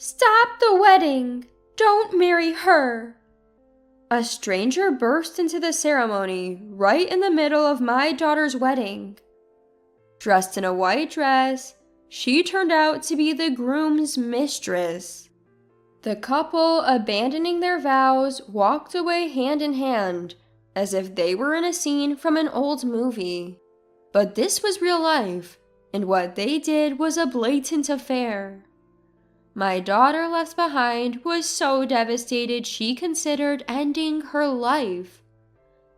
"Stop the wedding! Don't marry her!" A stranger burst into the ceremony right in the middle of my daughter's wedding. Dressed in a white dress, she turned out to be the groom's mistress. The couple, abandoning their vows, walked away hand in hand, as if they were in a scene from an old movie. But this was real life, and what they did was a blatant affair. My daughter left behind was so devastated she considered ending her life.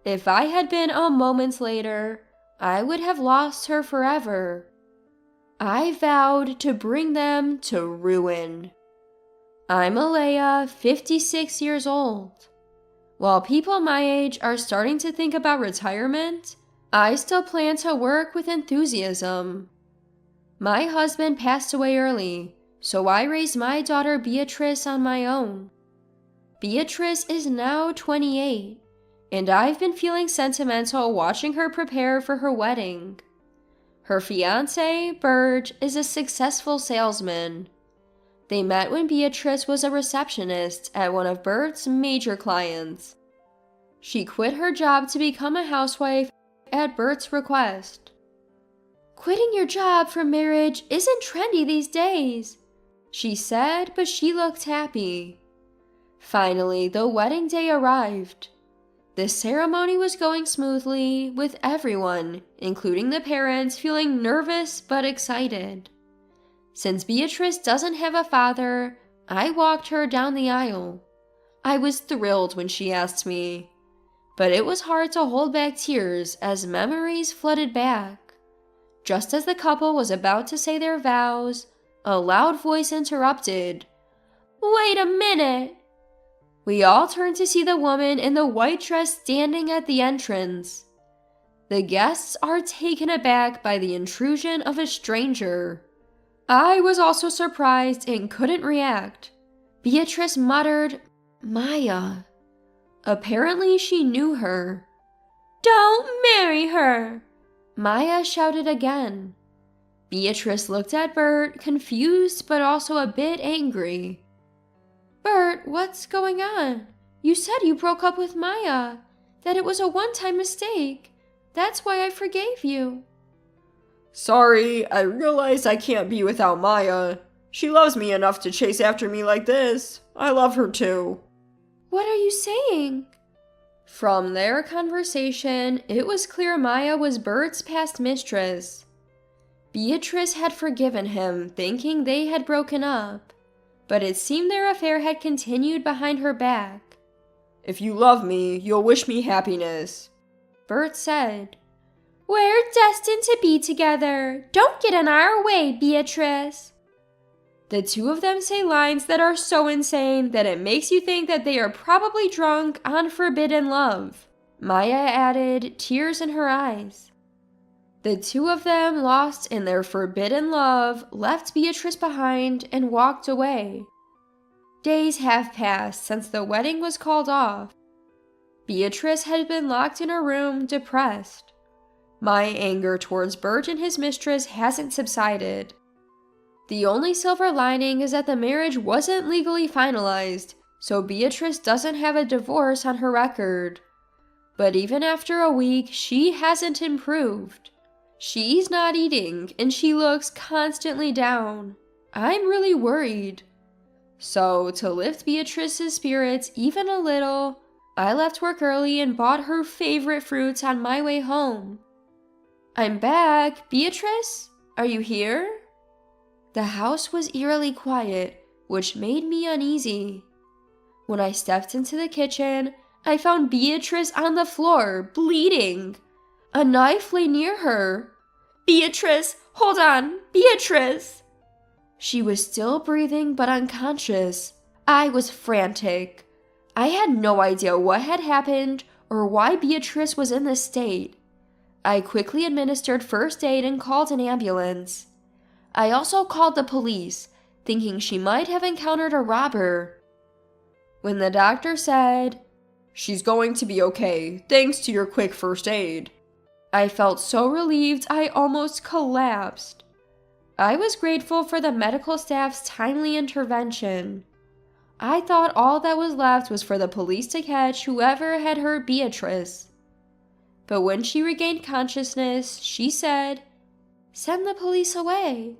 If I had been a moment later, I would have lost her forever. I vowed to bring them to ruin. I'm Alea, 56 years old. While people my age are starting to think about retirement, I still plan to work with enthusiasm. My husband passed away early, so I raised my daughter Beatrice on my own. Beatrice is now 28, and I've been feeling sentimental watching her prepare for her wedding. Her fiance, Bert, is a successful salesman. They met when Beatrice was a receptionist at one of Bert's major clients. She quit her job to become a housewife at Bert's request. "Quitting your job for marriage isn't trendy these days," she said, but she looked happy. Finally, the wedding day arrived. The ceremony was going smoothly, with everyone, including the parents, feeling nervous but excited. Since Beatrice doesn't have a father, I walked her down the aisle. I was thrilled when she asked me, but it was hard to hold back tears as memories flooded back. Just as the couple was about to say their vows, a loud voice interrupted. "Wait a minute!" We all turned to see the woman in the white dress standing at the entrance. The guests are taken aback by the intrusion of a stranger. I was also surprised and couldn't react. Beatrice muttered, "Maya." Apparently she knew her. "Don't marry her!" Maya shouted again. Beatrice looked at Bert, confused but also a bit angry. "Bert, what's going on? You said you broke up with Maya, that it was a one-time mistake. That's why I forgave you." "Sorry, I realize I can't be without Maya. She loves me enough to chase after me like this. I love her too." "What are you saying?" From their conversation, it was clear Maya was Bert's past mistress. Beatrice had forgiven him, thinking they had broken up, but it seemed their affair had continued behind her back. "If you love me, you'll wish me happiness," Bert said. "We're destined to be together. Don't get in our way, Beatrice." The two of them say lines that are so insane that it makes you think that they are probably drunk on forbidden love. Maya added, tears in her eyes. The two of them, lost in their forbidden love, left Beatrice behind and walked away. Days have passed since the wedding was called off. Beatrice had been locked in her room, depressed. My anger towards Bert and his mistress hasn't subsided. The only silver lining is that the marriage wasn't legally finalized, so Beatrice doesn't have a divorce on her record. But even after a week, she hasn't improved. She's not eating, and she looks constantly down. I'm really worried. So, to lift Beatrice's spirits even a little, I left work early and bought her favorite fruits on my way home. "I'm back. Beatrice, are you here?" The house was eerily quiet, which made me uneasy. When I stepped into the kitchen, I found Beatrice on the floor, bleeding. A knife lay near her. "Beatrice, hold on, Beatrice!" She was still breathing but unconscious. I was frantic. I had no idea what had happened or why Beatrice was in this state. I quickly administered first aid and called an ambulance. I also called the police, thinking she might have encountered a robber. When the doctor said, "She's going to be okay, thanks to your quick first aid," I felt so relieved I almost collapsed. I was grateful for the medical staff's timely intervention. I thought all that was left was for the police to catch whoever had hurt Beatrice. But when she regained consciousness, she said, "Send the police away."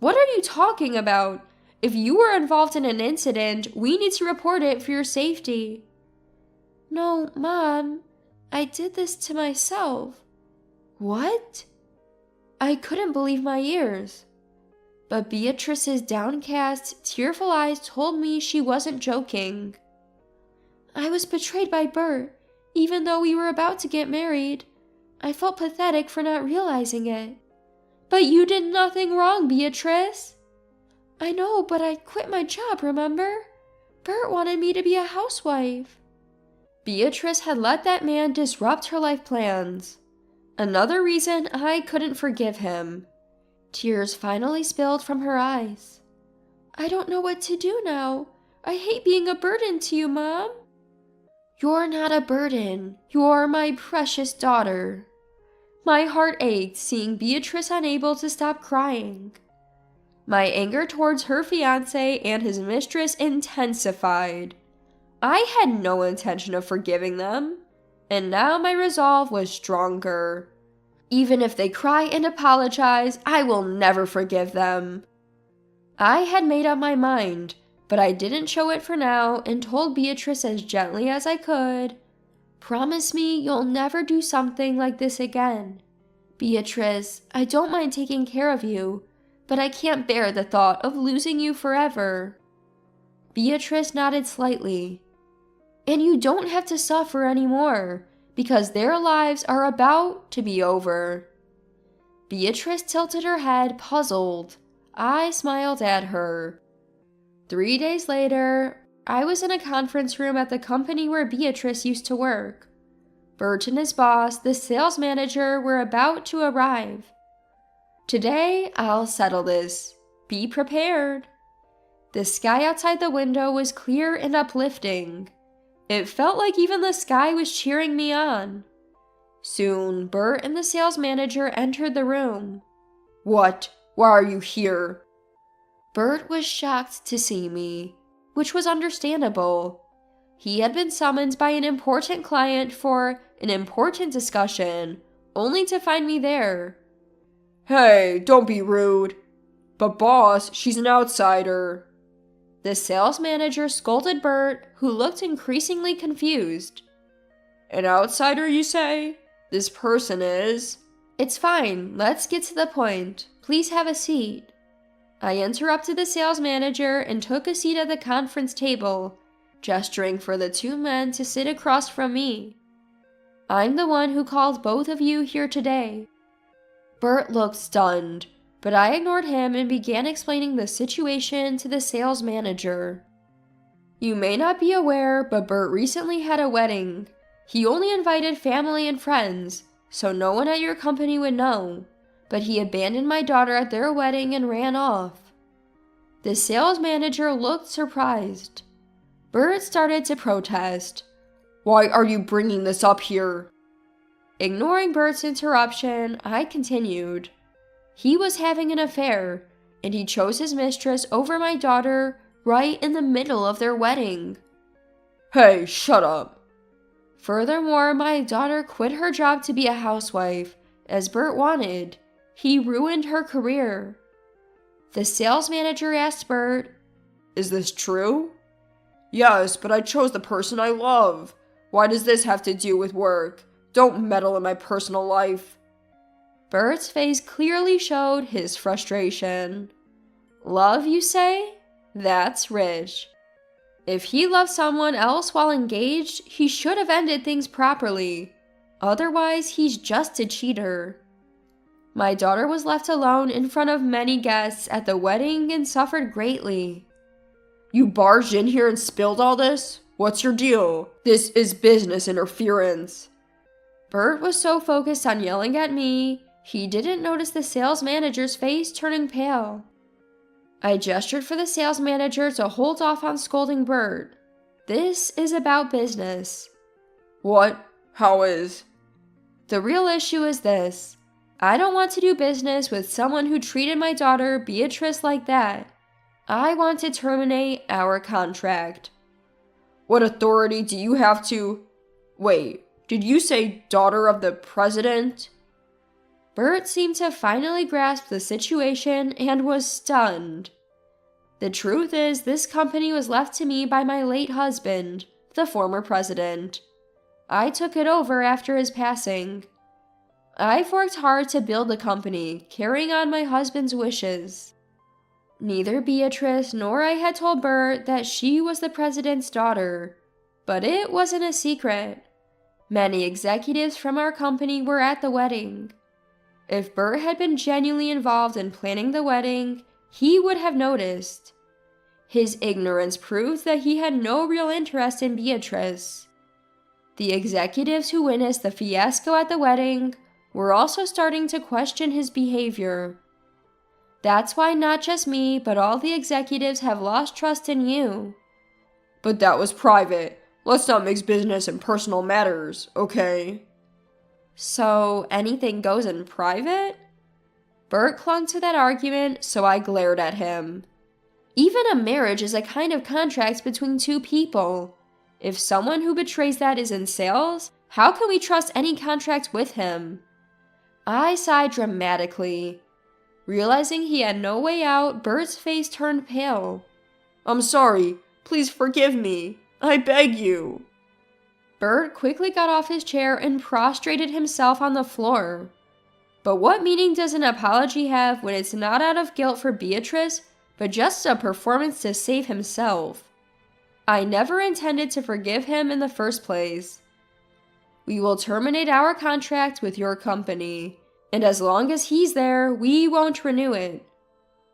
"What are you talking about? If you were involved in an incident, we need to report it for your safety." "No, Mom, I did this to myself." "What?" I couldn't believe my ears. But Beatrice's downcast, tearful eyes told me she wasn't joking. "I was betrayed by Bert, even though we were about to get married. I felt pathetic for not realizing it." "But you did nothing wrong, Beatrice." "I know, but I quit my job, remember? Bert wanted me to be a housewife." Beatrice had let that man disrupt her life plans. Another reason I couldn't forgive him. Tears finally spilled from her eyes. "I don't know what to do now. I hate being a burden to you, Mom." "You're not a burden. You're my precious daughter." My heart ached seeing Beatrice unable to stop crying. My anger towards her fiance and his mistress intensified. I had no intention of forgiving them, and now my resolve was stronger. Even if they cry and apologize, I will never forgive them. I had made up my mind, but I didn't show it for now and told Beatrice as gently as I could, "Promise me you'll never do something like this again. Beatrice, I don't mind taking care of you, but I can't bear the thought of losing you forever." Beatrice nodded slightly. "And you don't have to suffer anymore, because their lives are about to be over." Beatrice tilted her head, puzzled. I smiled at her. 3 days later, I was in a conference room at the company where Beatrice used to work. Bert and his boss, the sales manager, were about to arrive. "Today, I'll settle this. Be prepared." The sky outside the window was clear and uplifting. It felt like even the sky was cheering me on. Soon, Bert and the sales manager entered the room. "What? Why are you here?" Bert was shocked to see me, which was understandable. He had been summoned by an important client for an important discussion, only to find me there. "Hey, don't be rude." "But boss, she's an outsider." The sales manager scolded Bert, who looked increasingly confused. "An outsider, you say? This person is." "It's fine, let's get to the point. Please have a seat." I interrupted the sales manager and took a seat at the conference table, gesturing for the two men to sit across from me. "I'm the one who called both of you here today." Bert looked stunned, but I ignored him and began explaining the situation to the sales manager. "You may not be aware, but Bert recently had a wedding. He only invited family and friends, so no one at your company would know, but he abandoned my daughter at their wedding and ran off." The sales manager looked surprised. Bert started to protest. "Why are you bringing this up here?" Ignoring Bert's interruption, I continued. He was having an affair, and he chose his mistress over my daughter right in the middle of their wedding. "Hey, shut up." Furthermore, my daughter quit her job to be a housewife, as Bert wanted. He ruined her career. The sales manager asked Bert, "Is this true?" "Yes, but I chose the person I love. Why does this have to do with work? Don't meddle in my personal life." Bert's face clearly showed his frustration. Love, you say? That's rich. If he loved someone else while engaged, he should have ended things properly. Otherwise, he's just a cheater. My daughter was left alone in front of many guests at the wedding and suffered greatly. "You barged in here and spilled all this? What's your deal? This is business interference." Bert was so focused on yelling at me, he didn't notice the sales manager's face turning pale. I gestured for the sales manager to hold off on scolding Bert. This is about business. "What? How is?" The real issue is this. I don't want to do business with someone who treated my daughter, Beatrice, like that. I want to terminate our contract. What authority do you have to... Wait, did you say daughter of the president? Bert seemed to finally grasp the situation and was stunned. The truth is, this company was left to me by my late husband, the former president. I took it over after his passing. I've worked hard to build the company, carrying on my husband's wishes. Neither Beatrice nor I had told Bert that she was the president's daughter, but it wasn't a secret. Many executives from our company were at the wedding. If Bert had been genuinely involved in planning the wedding, he would have noticed. His ignorance proved that he had no real interest in Beatrice. The executives who witnessed the fiasco at the wedding were also starting to question his behavior. That's why not just me, but all the executives have lost trust in you. But that was private. Let's not mix business and personal matters, okay? So, anything goes in private? Bert clung to that argument, so I glared at him. Even a marriage is a kind of contract between two people. If someone who betrays that is in sales, how can we trust any contract with him? I sighed dramatically. Realizing he had no way out, Bert's face turned pale. I'm sorry. Please forgive me. I beg you. Bert quickly got off his chair and prostrated himself on the floor. But what meaning does an apology have when it's not out of guilt for Beatrice, but just a performance to save himself? I never intended to forgive him in the first place. We will terminate our contract with your company, and as long as he's there, we won't renew it.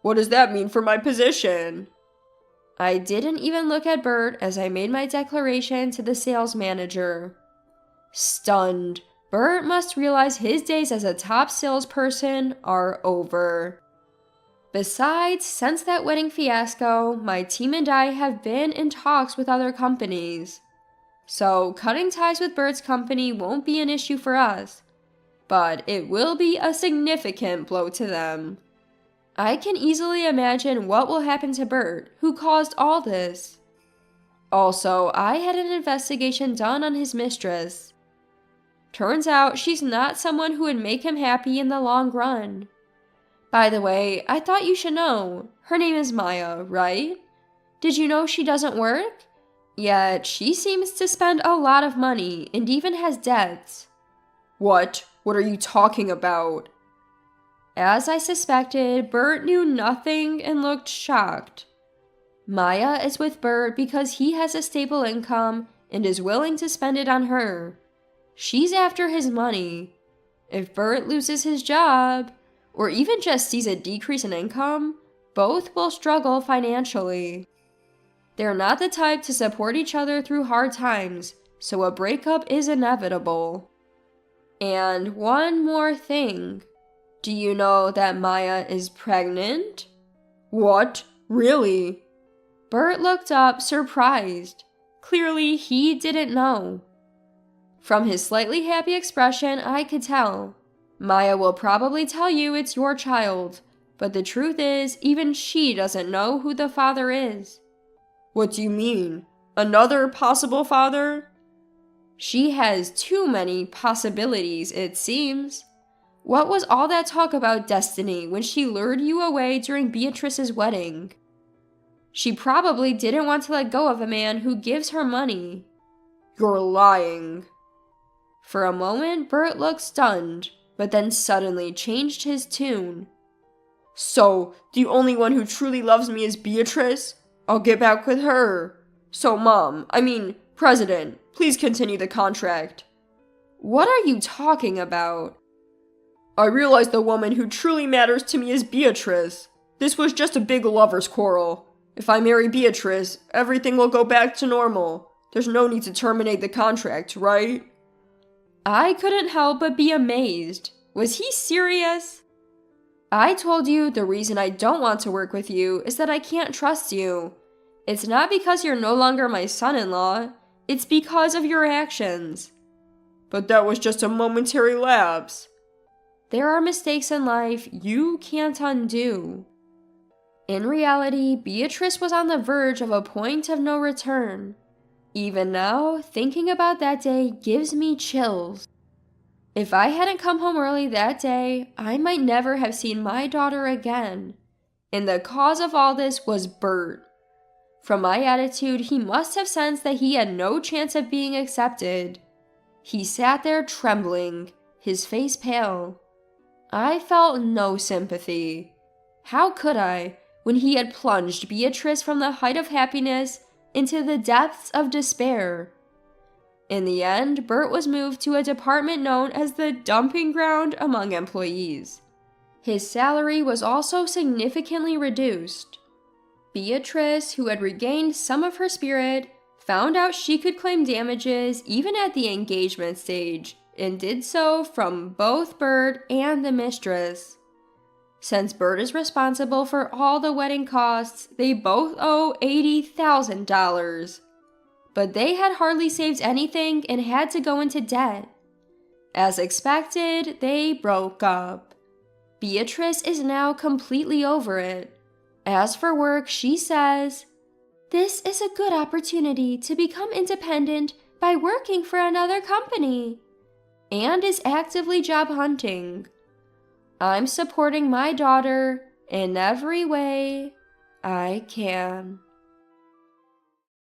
What does that mean for my position? I didn't even look at Bert as I made my declaration to the sales manager. Stunned, Bert must realize his days as a top salesperson are over. Besides, since that wedding fiasco, my team and I have been in talks with other companies. So, cutting ties with Bert's company won't be an issue for us, but it will be a significant blow to them. I can easily imagine what will happen to Bert, who caused all this. Also, I had an investigation done on his mistress. Turns out she's not someone who would make him happy in the long run. By the way, I thought you should know. Her name is Maya, right? Did you know she doesn't work? Yet she seems to spend a lot of money and even has debts. What? What are you talking about? As I suspected, Bert knew nothing and looked shocked. Maya is with Bert because he has a stable income and is willing to spend it on her. She's after his money. If Bert loses his job, or even just sees a decrease in income, both will struggle financially. They're not the type to support each other through hard times, so a breakup is inevitable. And one more thing. Do you know that Maya is pregnant? What? Really? Bert looked up, surprised. Clearly, he didn't know. From his slightly happy expression, I could tell. Maya will probably tell you it's your child, but the truth is, even she doesn't know who the father is. What do you mean? Another possible father? She has too many possibilities, it seems. What was all that talk about destiny when she lured you away during Beatrice's wedding? She probably didn't want to let go of a man who gives her money. You're lying. For a moment, Bert looked stunned, but then suddenly changed his tune. So, the only one who truly loves me is Beatrice? I'll get back with her. So, President, please continue the contract. What are you talking about? I realize the woman who truly matters to me is Beatrice. This was just a big lover's quarrel. If I marry Beatrice, everything will go back to normal. There's no need to terminate the contract, right? I couldn't help but be amazed. Was he serious? I told you the reason I don't want to work with you is that I can't trust you. It's not because you're no longer my son-in-law. It's because of your actions. But that was just a momentary lapse. There are mistakes in life you can't undo. In reality, Beatrice was on the verge of a point of no return. Even now, thinking about that day gives me chills. If I hadn't come home early that day, I might never have seen my daughter again. And the cause of all this was Bert. From my attitude, he must have sensed that he had no chance of being accepted. He sat there trembling, his face pale. I felt no sympathy. How could I, when he had plunged Beatrice from the height of happiness into the depths of despair? In the end, Bert was moved to a department known as the dumping ground among employees. His salary was also significantly reduced. Beatrice, who had regained some of her spirit, found out she could claim damages even at the engagement stage, and did so from both Bert and the mistress. Since Bert is responsible for all the wedding costs, they both owe $80,000. But they had hardly saved anything and had to go into debt. As expected, they broke up. Beatrice is now completely over it. As for work, she says, "This is a good opportunity to become independent by working for another company," and is actively job hunting. I'm supporting my daughter in every way I can.